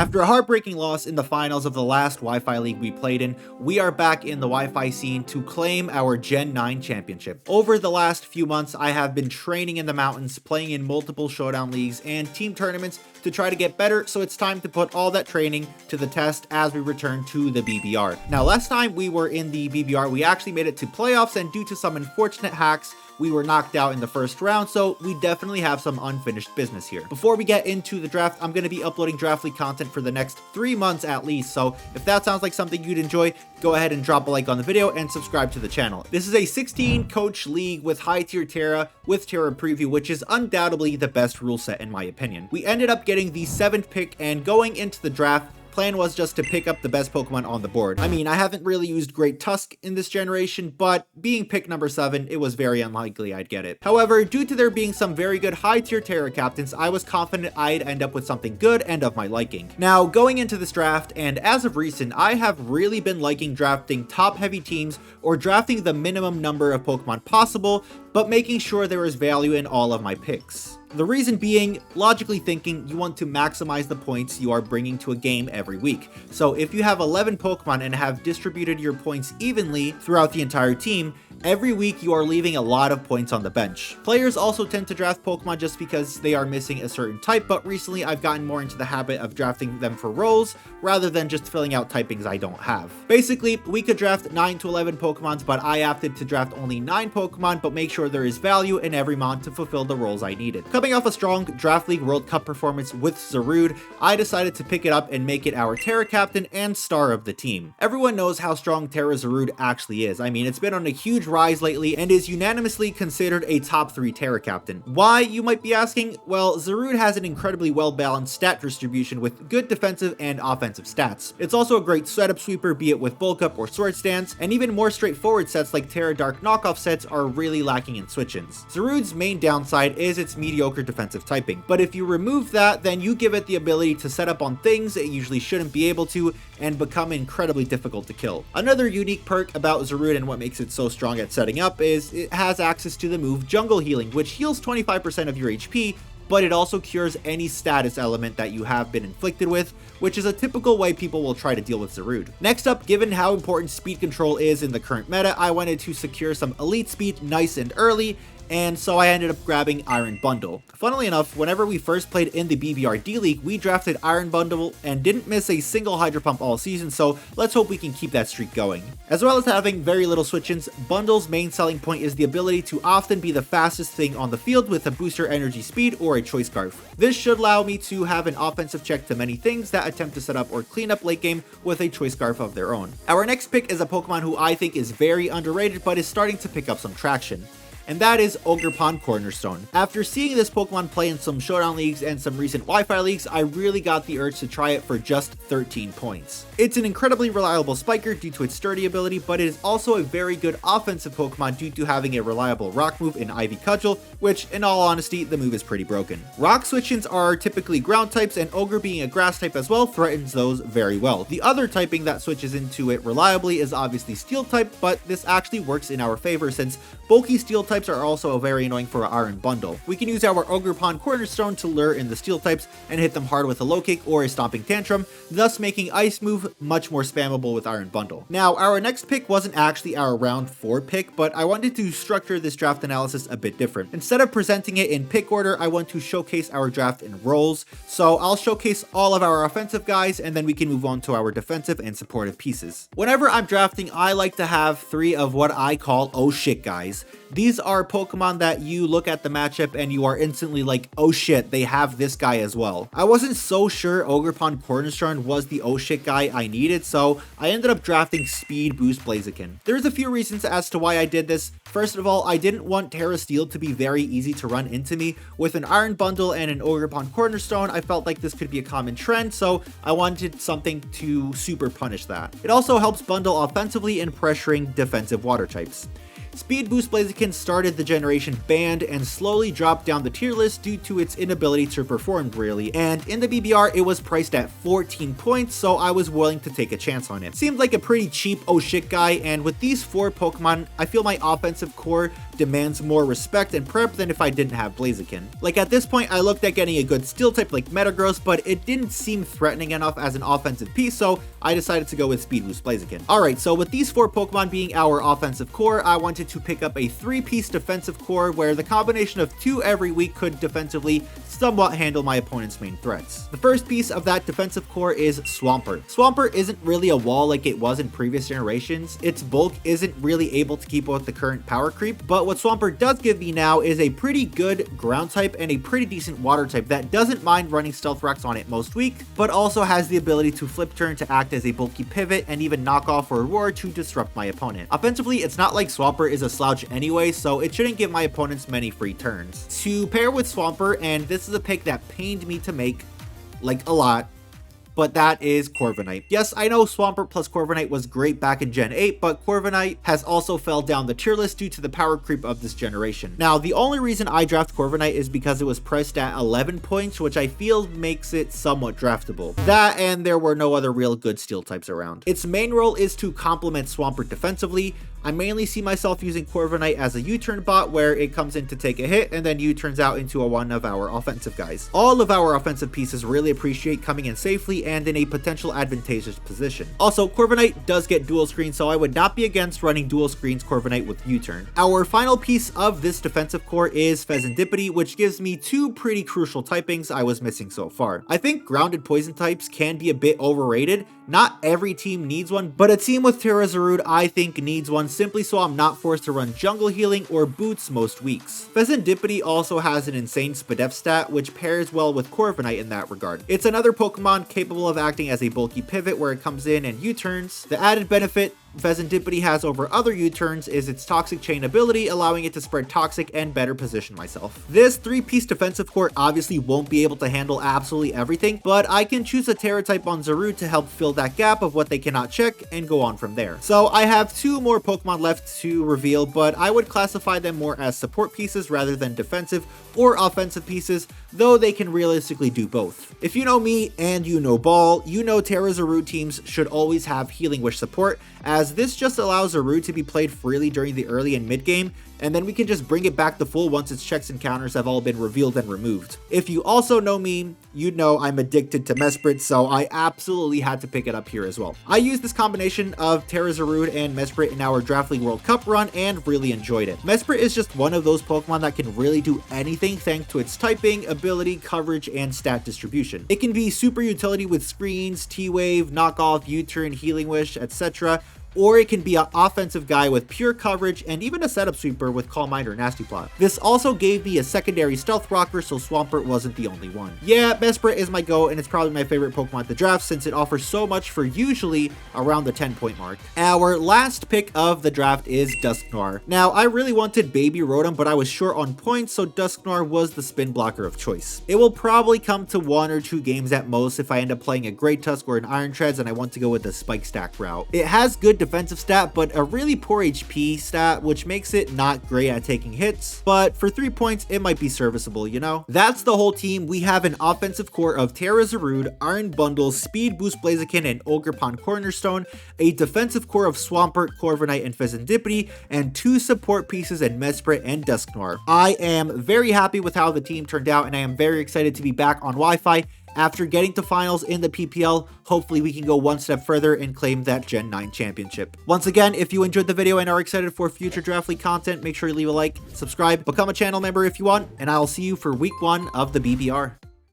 After a heartbreaking loss in the finals of the last Wi-Fi league we played in, we are back in the Wi-Fi scene to claim our Gen 9 championship. Over the last few months, I have been training in the mountains, playing in multiple showdown leagues and team tournaments to try to get better, so it's time to put all that training to the test as we return to the BBR. Now, last time we were in the BBR, we actually made it to playoffs, and due to some unfortunate hacks, we were knocked out in the first round, so we definitely have some unfinished business here. Before we get into the draft, I'm going to be uploading draft league content for the next 3 months at least, so if that sounds like something you'd enjoy, go ahead and drop a like on the video and subscribe to the channel. This is a 16 coach league with high tier Tera with Tera Preview, which is undoubtedly the best rule set in my opinion. We ended up getting the 7th pick, and going into the draft, plan was just to pick up the best Pokemon on the board. I mean, I haven't really used Great Tusk in this generation, but being pick number 7, it was very unlikely I'd get it. However, due to there being some very good high tier Tera captains, I was confident I'd end up with something good and of my liking. Now, going into this draft, and as of recent, I have really been liking drafting top heavy teams or drafting the minimum number of Pokemon possible, but making sure there is value in all of my picks. The reason being, logically thinking, you want to maximize the points you are bringing to a game every week. So if you have 11 Pokemon and have distributed your points evenly throughout the entire team, every week you are leaving a lot of points on the bench. Players also tend to draft Pokemon just because they are missing a certain type, but recently I've gotten more into the habit of drafting them for roles rather than just filling out typings I don't have. Basically, we could draft 9 to 11 Pokemons, but I opted to draft only 9 Pokemon, but make sure there is value in every mon to fulfill the roles I needed. Coming off a strong Draft League World Cup performance with Zarude, I decided to pick it up and make it our Tera captain and star of the team. Everyone knows how strong Tera Zarude actually is. I mean, it's been on a huge rise lately and is unanimously considered a top 3 Tera captain. Why, you might be asking? Well, Zarude has an incredibly well-balanced stat distribution with good defensive and offensive stats. It's also a great setup sweeper, be it with Bulk Up or Sword Stance, and even more straightforward sets like Tera Dark knockoff sets are really lacking in switch-ins. Zarude's main downside is its mediocre defensive typing, but if you remove that, then you give it the ability to set up on things it usually shouldn't be able to and become incredibly difficult to kill. Another unique perk about Zarude and what makes it so strong at setting up is it has access to the move Jungle Healing, which heals 25% of your HP, but it also cures any status element that you have been inflicted with, which is a typical way people will try to deal with Zarude. Next up, given how important speed control is in the current meta, I wanted to secure some elite speed nice and early, and so I ended up grabbing Iron Bundle. Funnily enough, whenever we first played in the BBR D League, we drafted Iron Bundle and didn't miss a single Hydro Pump all season, so let's hope we can keep that streak going. As well as having very little switch-ins, Bundle's main selling point is the ability to often be the fastest thing on the field with a booster energy speed or a Choice Scarf. This should allow me to have an offensive check to many things that attempt to set up or clean up late game with a Choice Scarf of their own. Our next pick is a Pokemon who I think is very underrated but is starting to pick up some traction, and that is Ogerpon Cornerstone. After seeing this Pokemon play in some Showdown Leagues and some recent Wi-Fi Leagues, I really got the urge to try it for just 13 points. It's an incredibly reliable spiker due to its sturdy ability, but it is also a very good offensive Pokemon due to having a reliable rock move in Ivy Cudgel, which in all honesty, the move is pretty broken. Rock switch-ins are typically ground types, and Ogre being a grass type as well threatens those very well. The other typing that switches into it reliably is obviously Steel type, but this actually works in our favor since bulky Steel types are also very annoying for our Iron Bundle. We can use our Ogerpon Cornerstone to lure in the Steel types and hit them hard with a Low Kick or a Stomping Tantrum, thus making Ice move much more spammable with Iron Bundle. Now, our next pick wasn't actually our round 4 pick, but I wanted to structure this draft analysis a bit different. Instead of presenting it in pick order, I want to showcase our draft in roles, so I'll showcase all of our offensive guys and then we can move on to our defensive and supportive pieces. Whenever I'm drafting, I like to have 3 of what I call oh shit guys. These are Pokemon that you look at the matchup and you are instantly like, oh shit, they have this guy as well. I wasn't so sure Ogerpon Cornerstone was the oh shit guy I needed, so I ended up drafting Speed Boost Blaziken. There's a few reasons as to why I did this. First of all, I didn't want Tera Steel to be very easy to run into me. With an Iron Bundle and an Ogerpon Cornerstone, I felt like this could be a common trend, so I wanted something to super punish that. It also helps bundle offensively in pressuring defensive water types. Speed Boost Blaziken started the generation banned and slowly dropped down the tier list due to its inability to perform really, and in the BBR it was priced at 14 points, so I was willing to take a chance on it. Seemed like a pretty cheap oh shit guy, and with these 4 Pokemon, I feel my offensive core demands more respect and prep than if I didn't have Blaziken. Like at this point, I looked at getting a good steel type like Metagross, but it didn't seem threatening enough as an offensive piece, so I decided to go with Speed Boost Blaziken. Alright, so with these 4 Pokemon being our offensive core, I wanted to pick up a 3-piece defensive core where the combination of 2 every week could defensively somewhat handle my opponent's main threats. The first piece of that defensive core is Swampert. Swampert isn't really a wall like it was in previous generations. Its bulk isn't really able to keep up with the current power creep, but what Swampert does give me now is a pretty good ground type and a pretty decent water type that doesn't mind running Stealth Rocks on it most week, but also has the ability to flip turn to act as a bulky pivot and even knock off or roar to disrupt my opponent. Offensively, it's not like Swampert is a slouch anyway, so it shouldn't give my opponents many free turns. To pair with Swampert, and this is a pick that pained me to make, like a lot, but that is Corviknight. Yes, I know Swampert plus Corviknight was great back in Gen 8, but Corviknight has also fell down the tier list due to the power creep of this generation. Now, the only reason I draft Corviknight is because it was priced at 11 points, which I feel makes it somewhat draftable. That, and there were no other real good steel types around. Its main role is to complement Swampert defensively. I mainly see myself using Corviknight as a U-turn bot where it comes in to take a hit and then U-turns out into one of our offensive guys. All of our offensive pieces really appreciate coming in safely and in a potential advantageous position. Also, Corviknight does get dual screen, so I would not be against running dual screens Corviknight with U-turn. Our final piece of this defensive core is Fezandipity, which gives me 2 pretty crucial typings I was missing so far. I think grounded poison types can be a bit overrated. Not every team needs one, but a team with Tera Zarude I think needs one simply so I'm not forced to run jungle healing or boots most weeks. Fezandipity also has an insane Spadef stat, which pairs well with Corviknight in that regard. It's another Pokemon capable of acting as a bulky pivot where it comes in and U-turns. The added benefit Fezandipity has over other U-turns is its Toxic Chain ability, allowing it to spread Toxic and better position myself. This 3-piece defensive core obviously won't be able to handle absolutely everything, but I can choose a Terra type on Zarude to help fill that gap of what they cannot check and go on from there. So I have 2 more Pokemon left to reveal, but I would classify them more as support pieces rather than defensive or offensive pieces, though they can realistically do both. If you know me and you know Ball, you know Tera Zarude teams should always have Healing Wish support, as this just allows Zarude to be played freely during the early and mid game, and then we can just bring it back to full once its checks and counters have all been revealed and removed. If you also know me, you'd know I'm addicted to Mesprit, so I absolutely had to pick it up here as well. I used this combination of Tera Zarude and Mesprit in our Draft League World Cup run and really enjoyed it. Mesprit is just one of those Pokemon that can really do anything thanks to its typing, ability, coverage, and stat distribution. It can be super utility with screens, T-Wave, knockoff, U-turn, Healing Wish, etc., or it can be an offensive guy with pure coverage and even a setup sweeper with Calm Mind or Nasty Plot. This also gave me a secondary Stealth Rocker, so Swampert wasn't the only one. Yeah, Mesprit is my GOAT, and it's probably my favorite Pokemon at the draft since it offers so much for usually around the 10-point mark. Our last pick of the draft is Dusknoir. Now, I really wanted Baby Rotom, but I was short on points, so Dusknoir was the spin blocker of choice. It will probably come to 1 or 2 games at most if I end up playing a Great Tusk or an Iron Treads and I want to go with the Spike Stack route. It has good defensive stat, but a really poor HP stat, which makes it not great at taking hits, but for 3 points, it might be serviceable, you know? That's the whole team. We have an offensive core of Tera Zarude, Iron Bundle, Speed Boost Blaziken, and Ogerpon Cornerstone, a defensive core of Swampert, Corviknight, and Fezandipity, and 2 support pieces in Mesprit and Dusknoir. I am very happy with how the team turned out, and I am very excited to be back on Wi-Fi. After getting to finals in the PPL, hopefully we can go one step further and claim that Gen 9 championship. Once again, if you enjoyed the video and are excited for future Draft League content, make sure you leave a like, subscribe, become a channel member if you want, and I'll see you for week 1 of the BBR.